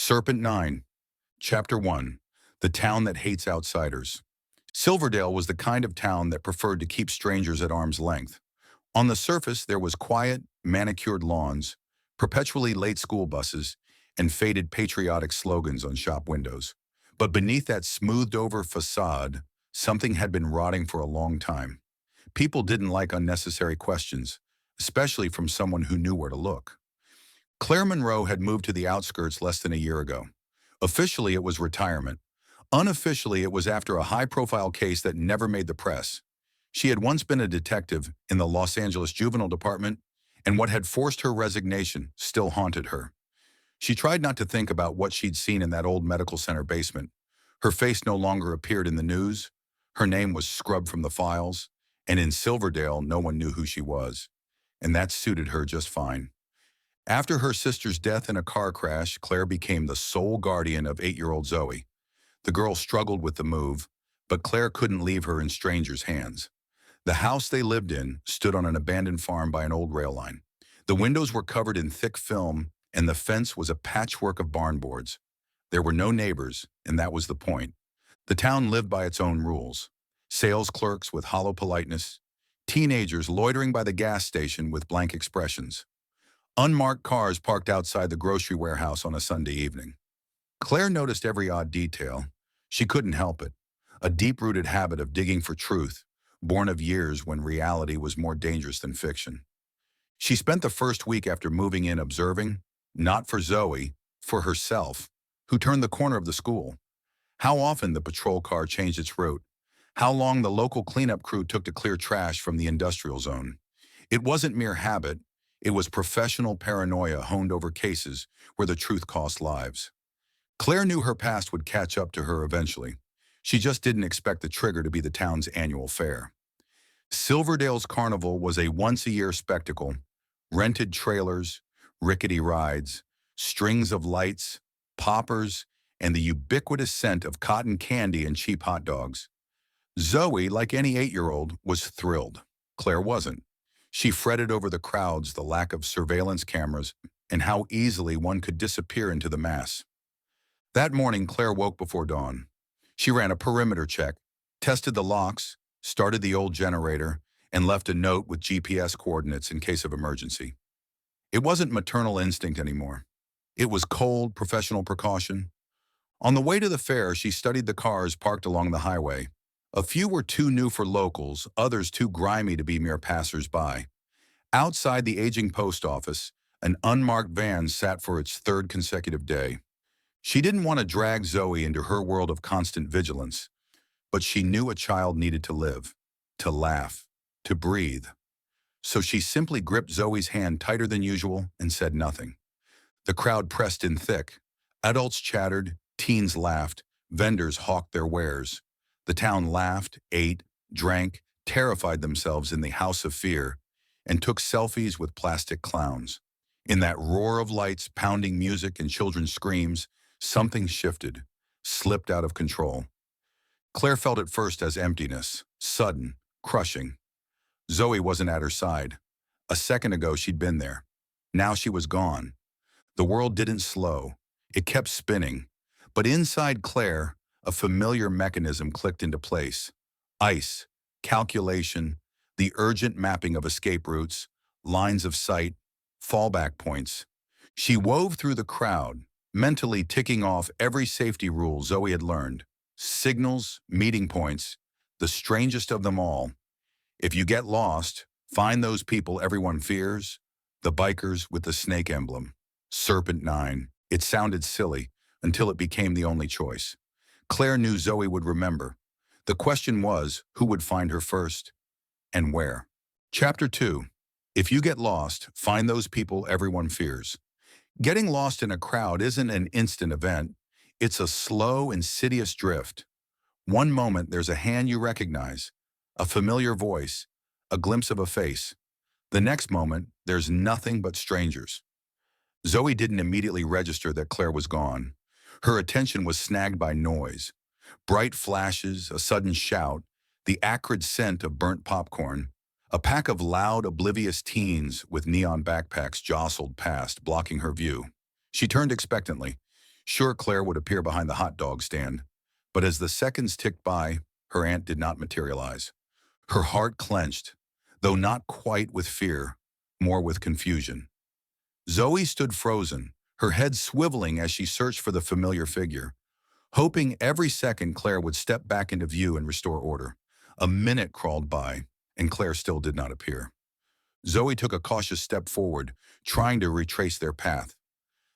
Serpent Nine, Chapter 1, The Town That Hates Outsiders. Silverdale was the kind of town that preferred to keep strangers at arm's length. On the surface, there was quiet, manicured lawns, perpetually late school buses, and faded patriotic slogans on shop windows. But beneath that smoothed-over facade, something had been rotting for a long time. People didn't like unnecessary questions, especially from someone who knew where to look. Claire Monroe had moved to the outskirts less than a year ago. Officially, it was retirement. Unofficially, it was after a high-profile case that never made the press. She had once been a detective in the Los Angeles Juvenile Department, and what had forced her resignation still haunted her. She tried not to think about what she'd seen in that old medical center basement. Her face no longer appeared in the news. Her name was scrubbed from the files, and in Silverdale, no one knew who she was. And that suited her just fine. After her sister's death in a car crash, Claire became the sole guardian of 8-year-old Zoe. The girl struggled with the move, but Claire couldn't leave her in strangers' hands. The house they lived in stood on an abandoned farm by an old rail line. The windows were covered in thick film, and the fence was a patchwork of barn boards. There were no neighbors, and that was the point. The town lived by its own rules. Sales clerks with hollow politeness, teenagers loitering by the gas station with blank expressions, unmarked cars parked outside the grocery warehouse on a Sunday evening. Claire noticed every odd detail. She couldn't help it. A deep-rooted habit of digging for truth, born of years when reality was more dangerous than fiction. She spent the first week after moving in observing, not for Zoe, for herself, who turned the corner of the school. How often the patrol car changed its route. How long the local cleanup crew took to clear trash from the industrial zone. It wasn't mere habit. It was professional paranoia honed over cases where the truth cost lives. Claire knew her past would catch up to her eventually. She just didn't expect the trigger to be the town's annual fair. Silverdale's carnival was a once-a-year spectacle. Rented trailers, rickety rides, strings of lights, poppers, and the ubiquitous scent of cotton candy and cheap hot dogs. Zoe, like any 8-year-old, was thrilled. Claire wasn't. She fretted over the crowds, the lack of surveillance cameras, and how easily one could disappear into the mass. That morning, Claire woke before dawn. She ran a perimeter check, tested the locks, started the old generator, and left a note with GPS coordinates in case of emergency. It wasn't maternal instinct anymore. It was cold, professional precaution. On the way to the fair, she studied the cars parked along the highway. A few were too new for locals, others too grimy to be mere passers-by. Outside the aging post office, an unmarked van sat for its third consecutive day. She didn't want to drag Zoe into her world of constant vigilance, but she knew a child needed to live, to laugh, to breathe. So she simply gripped Zoe's hand tighter than usual and said nothing. The crowd pressed in thick. Adults chattered, teens laughed, vendors hawked their wares. The town laughed, ate, drank, terrified themselves in the house of fear, and took selfies with plastic clowns. In that roar of lights, pounding music, and children's screams, something shifted, slipped out of control. Claire felt it first as emptiness, sudden, crushing. Zoe wasn't at her side. A second ago, she'd been there. Now she was gone. The world didn't slow. It kept spinning. But inside Claire, a familiar mechanism clicked into place. Ice, calculation, the urgent mapping of escape routes, lines of sight, fallback points. She wove through the crowd, mentally ticking off every safety rule Zoe had learned. Signals, meeting points, the strangest of them all. If you get lost, find those people everyone fears, the bikers with the snake emblem. Serpent Nine. It sounded silly until it became the only choice. Claire knew Zoe would remember. The question was, who would find her first, and where? Chapter 2. If you get lost, find those people everyone fears. Getting lost in a crowd isn't an instant event. It's a slow, insidious drift. One moment there's a hand you recognize, a familiar voice, a glimpse of a face. The next moment, there's nothing but strangers. Zoe didn't immediately register that Claire was gone. Her attention was snagged by noise. Bright flashes, a sudden shout, the acrid scent of burnt popcorn. A pack of loud, oblivious teens with neon backpacks jostled past, blocking her view. She turned expectantly. Sure, Claire would appear behind the hot dog stand, but as the seconds ticked by, her aunt did not materialize. Her heart clenched, though not quite with fear, more with confusion. Zoe stood frozen, her head swiveling as she searched for the familiar figure, hoping every second Claire would step back into view and restore order. A minute crawled by, and Claire still did not appear. Zoe took a cautious step forward, trying to retrace their path.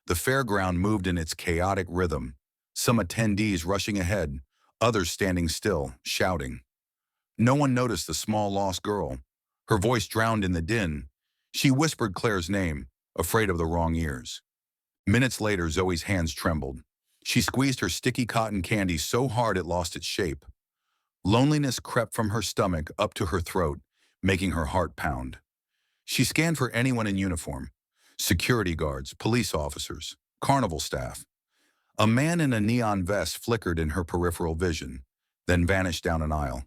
The fairground moved in its chaotic rhythm, some attendees rushing ahead, others standing still, shouting. No one noticed the small lost girl. Her voice drowned in the din. She whispered Claire's name, afraid of the wrong ears. Minutes later, Zoe's hands trembled. She squeezed her sticky cotton candy so hard it lost its shape. Loneliness crept from her stomach up to her throat, making her heart pound. She scanned for anyone in uniform. Security guards, police officers, carnival staff. A man in a neon vest flickered in her peripheral vision, then vanished down an aisle.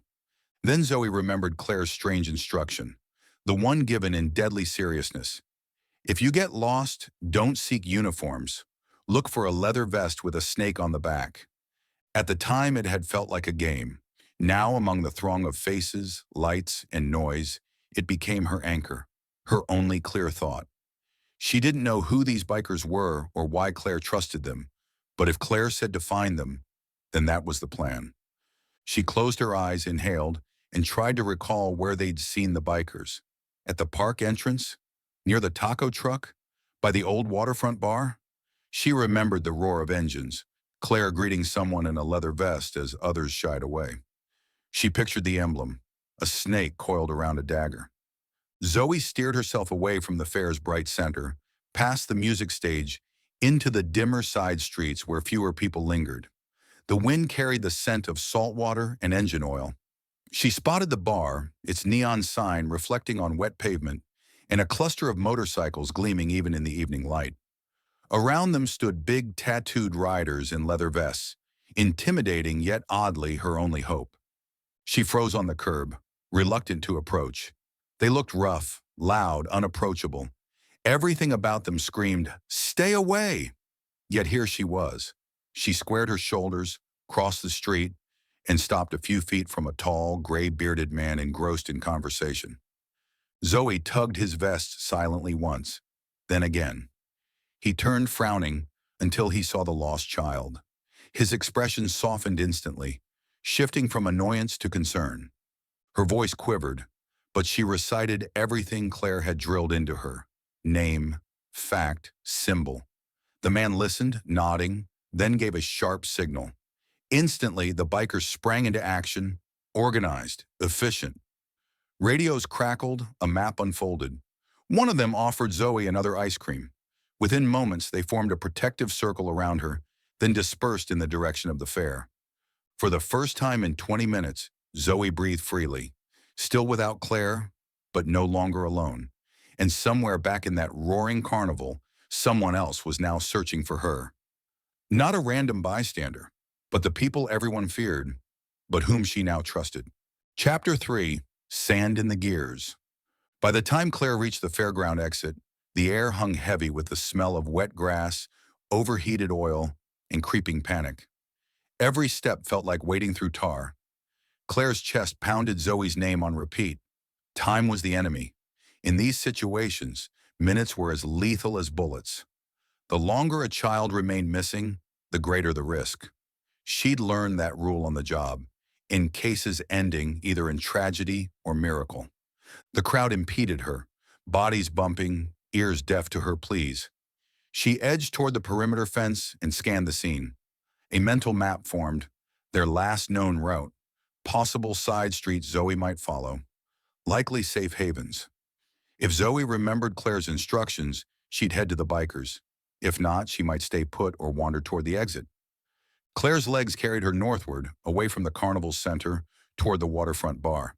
Then Zoe remembered Claire's strange instruction, the one given in deadly seriousness. If you get lost, don't seek uniforms. Look for a leather vest with a snake on the back. At the time, it had felt like a game. Now, among the throng of faces, lights, and noise, it became her anchor, her only clear thought. She didn't know who these bikers were or why Claire trusted them, but if Claire said to find them, then that was the plan. She closed her eyes, inhaled, and tried to recall where they'd seen the bikers. At the park entrance? Near the taco truck? By the old waterfront bar? She remembered the roar of engines, Claire greeting someone in a leather vest as others shied away. She pictured the emblem, a snake coiled around a dagger. Zoe steered herself away from the fair's bright center, past the music stage, into the dimmer side streets where fewer people lingered. The wind carried the scent of salt water and engine oil. She spotted the bar, its neon sign reflecting on wet pavement, and a cluster of motorcycles gleaming even in the evening light. Around them stood big tattooed riders in leather vests, intimidating yet oddly her only hope. She froze on the curb, reluctant to approach. They looked rough, loud, unapproachable. Everything about them screamed, "Stay away!" Yet here she was. She squared her shoulders, crossed the street, and stopped a few feet from a tall, gray-bearded man engrossed in conversation. Zoe tugged his vest silently once, then again. He turned frowning until he saw the lost child. His expression softened instantly, shifting from annoyance to concern. Her voice quivered, but she recited everything Claire had drilled into her. Name, fact, symbol. The man listened, nodding, then gave a sharp signal. Instantly, the bikers sprang into action, organized, efficient. Radios crackled, a map unfolded. One of them offered Zoe another ice cream. Within moments, they formed a protective circle around her, then dispersed in the direction of the fair. For the first time in 20 minutes, Zoe breathed freely, still without Claire, but no longer alone. And somewhere back in that roaring carnival, someone else was now searching for her. Not a random bystander, but the people everyone feared, but whom she now trusted. Chapter 3, Sand in the Gears. By the time Claire reached the fairground exit, the air hung heavy with the smell of wet grass, overheated oil, and creeping panic. Every step felt like wading through tar. Claire's chest pounded Zoe's name on repeat. Time was the enemy. In these situations, minutes were as lethal as bullets. The longer a child remained missing, the greater the risk. She'd learned that rule on the job, in cases ending either in tragedy or miracle. The crowd impeded her, bodies bumping, ears deaf to her pleas. She edged toward the perimeter fence and scanned the scene. A mental map formed, their last known route, possible side streets Zoe might follow, likely safe havens. If Zoe remembered Claire's instructions, she'd head to the bikers. If not, she might stay put or wander toward the exit. Claire's legs carried her northward, away from the carnival's center, toward the waterfront bar.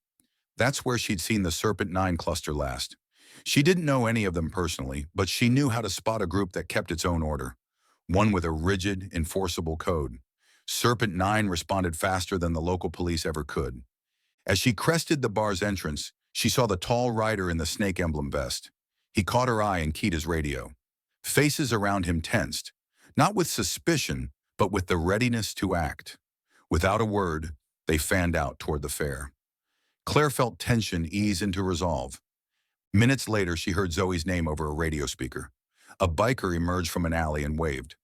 That's where she'd seen the Serpent Nine cluster last. She didn't know any of them personally, but she knew how to spot a group that kept its own order, one with a rigid, enforceable code. Serpent Nine responded faster than the local police ever could. As she crested the bar's entrance, she saw the tall rider in the snake emblem vest. He caught her eye and keyed his radio. Faces around him tensed. not with suspicion, but with the readiness to act. Without a word, they fanned out toward the fair. Claire felt tension ease into resolve. Minutes later, she heard Zoe's name over a radio speaker. A biker emerged from an alley and waved.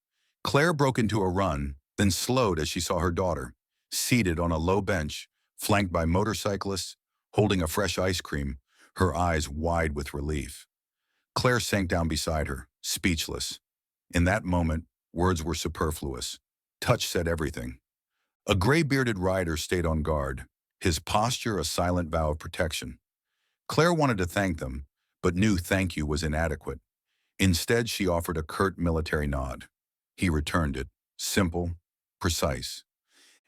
Claire broke into a run, then slowed as she saw her daughter, seated on a low bench, flanked by motorcyclists, holding a fresh ice cream, her eyes wide with relief. Claire sank down beside her, speechless. In that moment, words were superfluous. Touch said everything. A gray-bearded rider stayed on guard, his posture a silent vow of protection. Claire wanted to thank them, but knew thank you was inadequate. Instead, she offered a curt military nod. He returned it, simple, precise.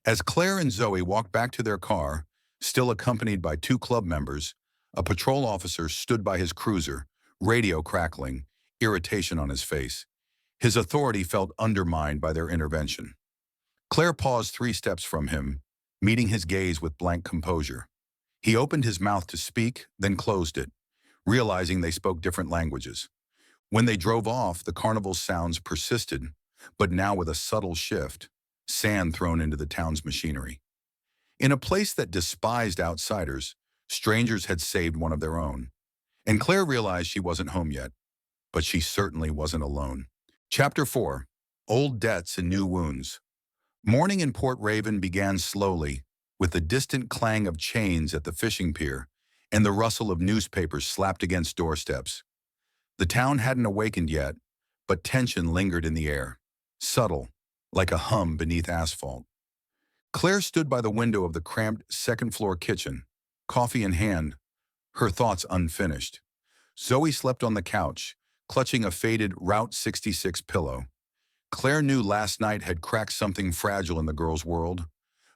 As Claire and Zoe walked back to their car, still accompanied by two club members, a patrol officer stood by his cruiser, radio crackling, irritation on his face. His authority felt undermined by their intervention. Claire paused 3 steps from him, meeting his gaze with blank composure. He opened his mouth to speak, then closed it, realizing they spoke different languages. When they drove off, the carnival's sounds persisted, but now with a subtle shift, sand thrown into the town's machinery. In a place that despised outsiders, strangers had saved one of their own. And Claire realized she wasn't home yet, but she certainly wasn't alone. Chapter 4. Old Debts and New Wounds. Morning in Port Raven began slowly, with the distant clang of chains at the fishing pier and the rustle of newspapers slapped against doorsteps. The town hadn't awakened yet, but tension lingered in the air, subtle, like a hum beneath asphalt. Claire stood by the window of the cramped second-floor kitchen, coffee in hand, her thoughts unfinished. Zoe slept on the couch, clutching a faded Route 66 pillow. Claire knew last night had cracked something fragile in the girl's world.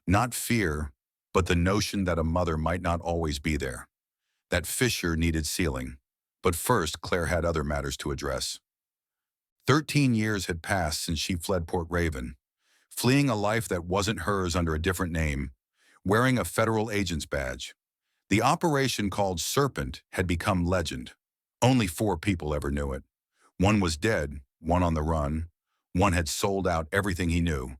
Not fear, but the notion that a mother might not always be there. That fissure needed sealing. But first, Claire had other matters to address. 13 years had passed since she fled Port Raven, fleeing a life that wasn't hers under a different name, wearing a federal agent's badge. The operation called Serpent had become legend. Only 4 people ever knew it. One was dead, one on the run, one had sold out everything he knew,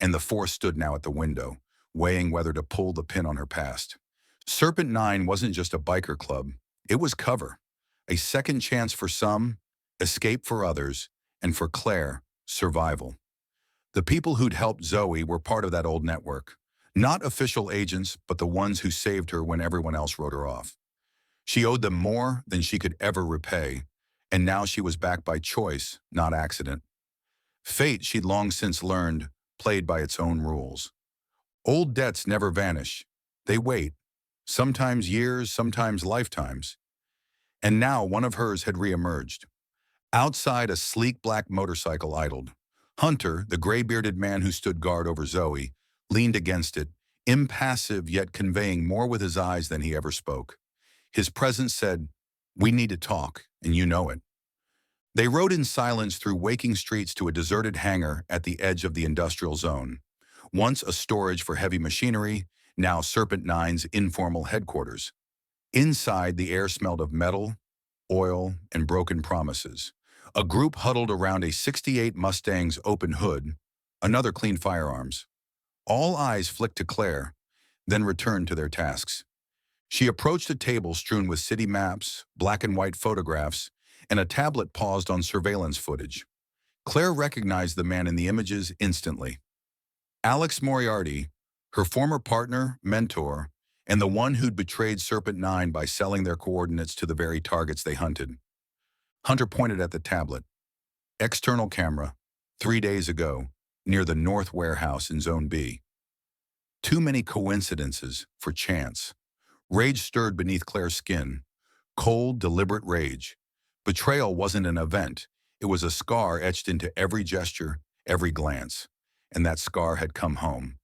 and the 4th stood now at the window, weighing whether to pull the pin on her past. Serpent Nine wasn't just a biker club, it was cover. A second chance for some, escape for others, and for Claire, survival. The people who'd helped Zoe were part of that old network. Not official agents, but the ones who saved her when everyone else wrote her off. She owed them more than she could ever repay, and now she was back by choice, not accident. Fate, she'd long since learned, played by its own rules. Old debts never vanish. They wait, sometimes years, sometimes lifetimes. And now one of hers had reemerged. Outside, a sleek black motorcycle idled. Hunter, the gray-bearded man who stood guard over Zoe, leaned against it, impassive yet conveying more with his eyes than he ever spoke. His presence said, "We need to talk, and you know it." They rode in silence through waking streets to a deserted hangar at the edge of the industrial zone. Once a storage for heavy machinery, now Serpent Nine's informal headquarters. Inside, the air smelled of metal, oil, and broken promises. A group huddled around a '68 Mustang's open hood, another clean firearms. All eyes flicked to Claire, then returned to their tasks. She approached a table strewn with city maps, black and white photographs, and a tablet paused on surveillance footage. Claire recognized the man in the images instantly. Alex Moriarty, her former partner, mentor, and the one who'd betrayed Serpent Nine by selling their coordinates to the very targets they hunted. Hunter pointed at the tablet. External camera, 3 days ago, near the North Warehouse in Zone B. Too many coincidences for chance. Rage stirred beneath Claire's skin. Cold, deliberate rage. Betrayal wasn't an event. It was a scar etched into every gesture, every glance. And that scar had come home.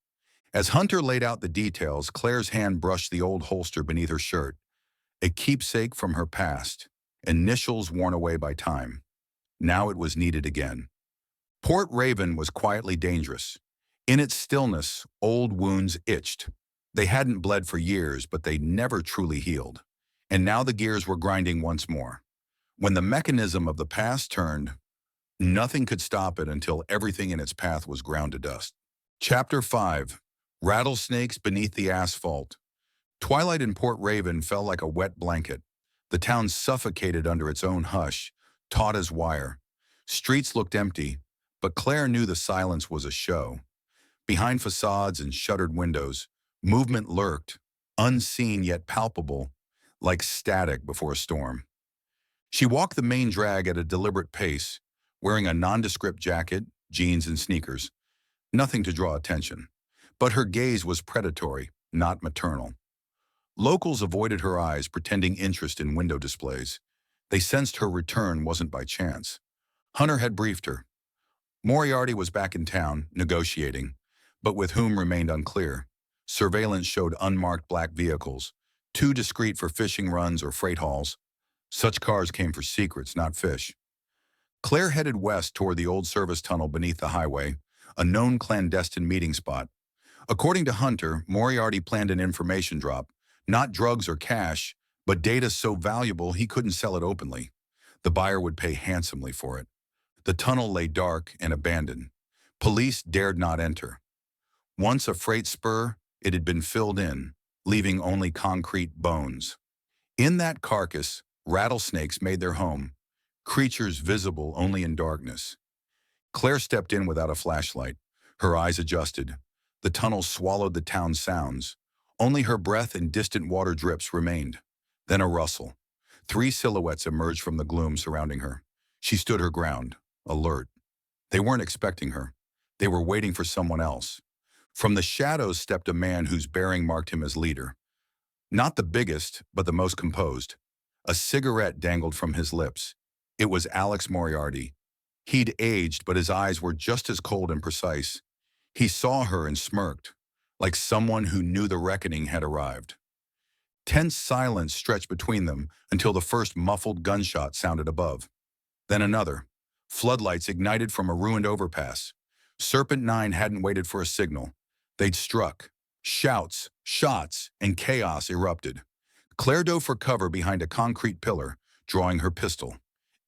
As Hunter laid out the details, Claire's hand brushed the old holster beneath her shirt. A keepsake from her past. Initials worn away by time. Now it was needed again. Port Raven was quietly dangerous. In its stillness, old wounds itched. They hadn't bled for years, but they never truly healed. And now the gears were grinding once more. When the mechanism of the past turned, Nothing could stop it until everything in its path was ground to dust. Chapter 5. Rattlesnakes Beneath the Asphalt. Twilight in Port Raven fell like a wet blanket. The town suffocated under its own hush, taut as wire. Streets looked empty, but Claire knew the silence was a show. Behind facades and shuttered windows, movement lurked, unseen yet palpable, like static before a storm. She walked the main drag at a deliberate pace, wearing a nondescript jacket, jeans, and sneakers. Nothing to draw attention. But her gaze was predatory, not maternal. Locals avoided her eyes, pretending interest in window displays. They sensed her return wasn't by chance. Hunter had briefed her. Moriarty was back in town, negotiating, but with whom remained unclear. Surveillance showed unmarked black vehicles, too discreet for fishing runs or freight hauls. Such cars came for secrets, not fish. Claire headed west toward the old service tunnel beneath the highway, a known clandestine meeting spot. According to Hunter, Moriarty planned an information drop, not drugs or cash, but data so valuable he couldn't sell it openly. The buyer would pay handsomely for it. The tunnel lay dark and abandoned. Police dared not enter. Once a freight spur, it had been filled in, leaving only concrete bones. In that carcass, rattlesnakes made their home, creatures visible only in darkness. Claire stepped in without a flashlight. Her eyes adjusted. The tunnel swallowed the town's sounds. Only her breath and distant water drips remained. Then a rustle. 3 silhouettes emerged from the gloom surrounding her. She stood her ground, alert. They weren't expecting her. They were waiting for someone else. From the shadows stepped a man whose bearing marked him as leader. Not the biggest, but the most composed. A cigarette dangled from his lips. It was Alex Moriarty. He'd aged, but his eyes were just as cold and precise. He saw her and smirked, like someone who knew the reckoning had arrived. Tense silence stretched between them until the first muffled gunshot sounded above. Then another. Floodlights ignited from a ruined overpass. Serpent Nine hadn't waited for a signal. They'd struck. Shouts, shots, and chaos erupted. Claire dove for cover behind a concrete pillar, drawing her pistol.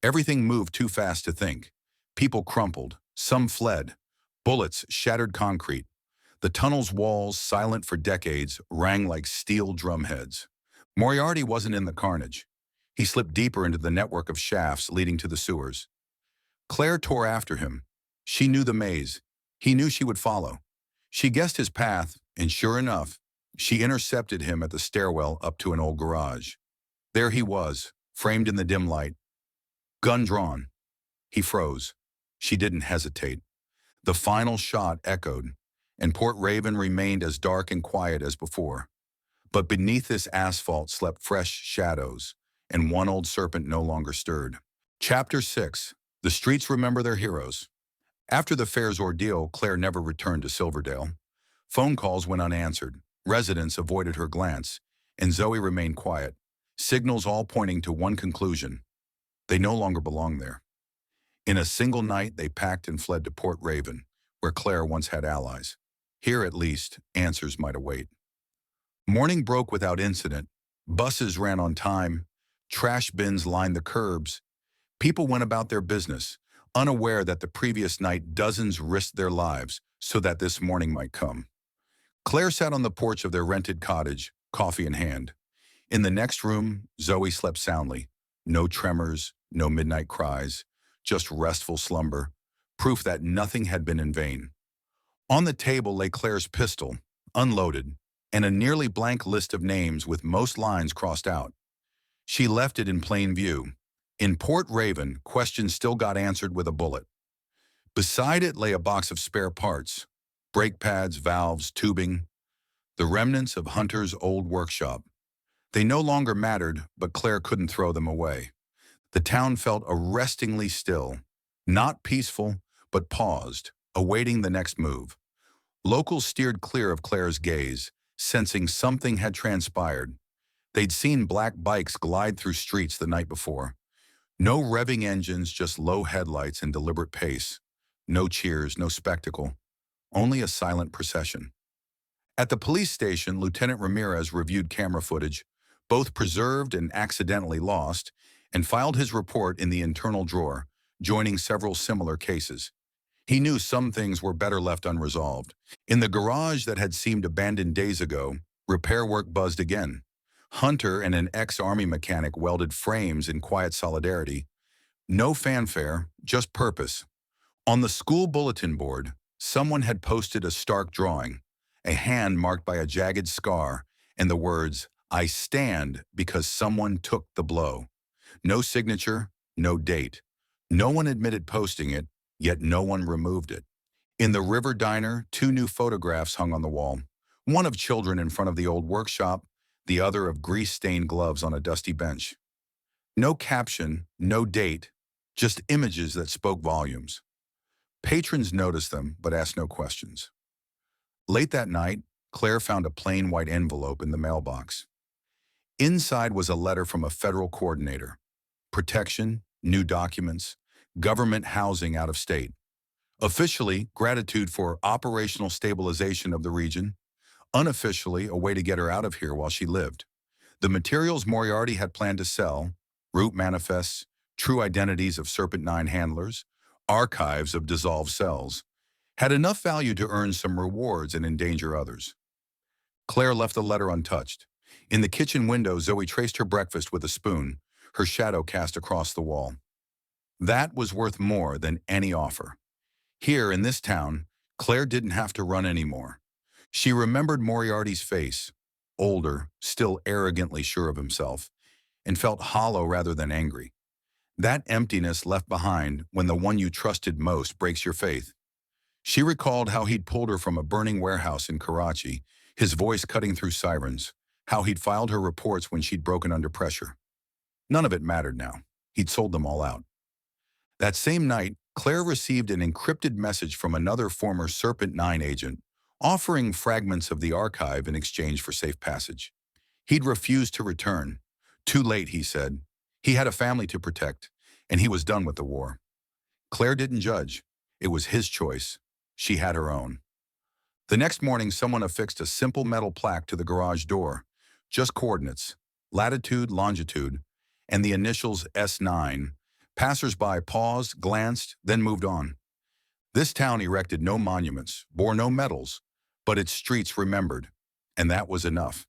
Everything moved too fast to think. People crumpled. Some fled. Bullets shattered concrete. The tunnel's walls, silent for decades, rang like steel drumheads. Moriarty wasn't in the carnage. He slipped deeper into the network of shafts leading to the sewers. Claire tore after him. She knew the maze. He knew she would follow. She guessed his path, and sure enough, she intercepted him at the stairwell up to an old garage. There he was, framed in the dim light, gun drawn. He froze. She didn't hesitate. The final shot echoed, and Port Raven remained as dark and quiet as before. But beneath this asphalt slept fresh shadows, and one old serpent no longer stirred. Chapter 6. The Streets Remember Their Heroes. After the fair's ordeal, Claire never returned to Silverdale. Phone calls went unanswered. Residents avoided her glance, and Zoe remained quiet, signals all pointing to one conclusion. They no longer belonged there. In a single night, they packed and fled to Port Raven, where Claire once had allies. Here, at least, answers might await. Morning broke without incident. Buses ran on time. Trash bins lined the curbs. People went about their business, unaware that the previous night dozens risked their lives so that this morning might come. Claire sat on the porch of their rented cottage, coffee in hand. In the next room, Zoe slept soundly. No tremors, no midnight cries, just restful slumber, proof that nothing had been in vain. On the table lay Claire's pistol, unloaded, and a nearly blank list of names with most lines crossed out. She left it in plain view. In Port Raven, questions still got answered with a bullet. Beside it lay a box of spare parts, brake pads, valves, tubing, the remnants of Hunter's old workshop. They no longer mattered, but Claire couldn't throw them away. The town felt arrestingly still, not peaceful, but paused, awaiting the next move. Locals steered clear of Claire's gaze, sensing something had transpired. They'd seen black bikes glide through streets the night before. No revving engines, just low headlights and deliberate pace. No cheers, no spectacle. Only a silent procession. At the police station, Lieutenant Ramirez reviewed camera footage, both preserved and accidentally lost, and filed his report in the internal drawer, joining several similar cases. He knew some things were better left unresolved. In the garage that had seemed abandoned days ago, repair work buzzed again. Hunter and an ex-army mechanic welded frames in quiet solidarity. No fanfare, just purpose. On the school bulletin board, someone had posted a stark drawing, a hand marked by a jagged scar, and the words, "I stand because someone took the blow." No signature, no date. No one admitted posting it, yet no one removed it. In the River Diner, two new photographs hung on the wall, one of children in front of the old workshop, the other of grease-stained gloves on a dusty bench. No caption, no date, just images that spoke volumes. Patrons noticed them, but asked no questions. Late that night, Claire found a plain white envelope in the mailbox. Inside was a letter from a federal coordinator. Protection, new documents, government housing out of state. Officially, gratitude for operational stabilization of the region. Unofficially, a way to get her out of here while she lived. The materials Moriarty had planned to sell, route manifests, true identities of Serpent Nine handlers, archives of dissolved cells, had enough value to earn some rewards and endanger others. Claire left the letter untouched. In the kitchen window, Zoe traced her breakfast with a spoon, her shadow cast across the wall. That was worth more than any offer. Here, in this town, Claire didn't have to run anymore. She remembered Moriarty's face, older, still arrogantly sure of himself, and felt hollow rather than angry. That emptiness left behind when the one you trusted most breaks your faith. She recalled how he'd pulled her from a burning warehouse in Karachi, his voice cutting through sirens, how he'd filed her reports when she'd broken under pressure. None of it mattered now. He'd sold them all out. That same night, Claire received an encrypted message from another former Serpent Nine agent, offering fragments of the archive in exchange for safe passage. He'd refused to return. Too late, he said. He had a family to protect, and he was done with the war. Claire didn't judge. It was his choice. She had her own. The next morning, someone affixed a simple metal plaque to the garage door. Just coordinates, latitude, longitude, and the initials S9. Passers-by paused, glanced, then moved on. This town erected no monuments, bore no medals, but its streets remembered, and that was enough.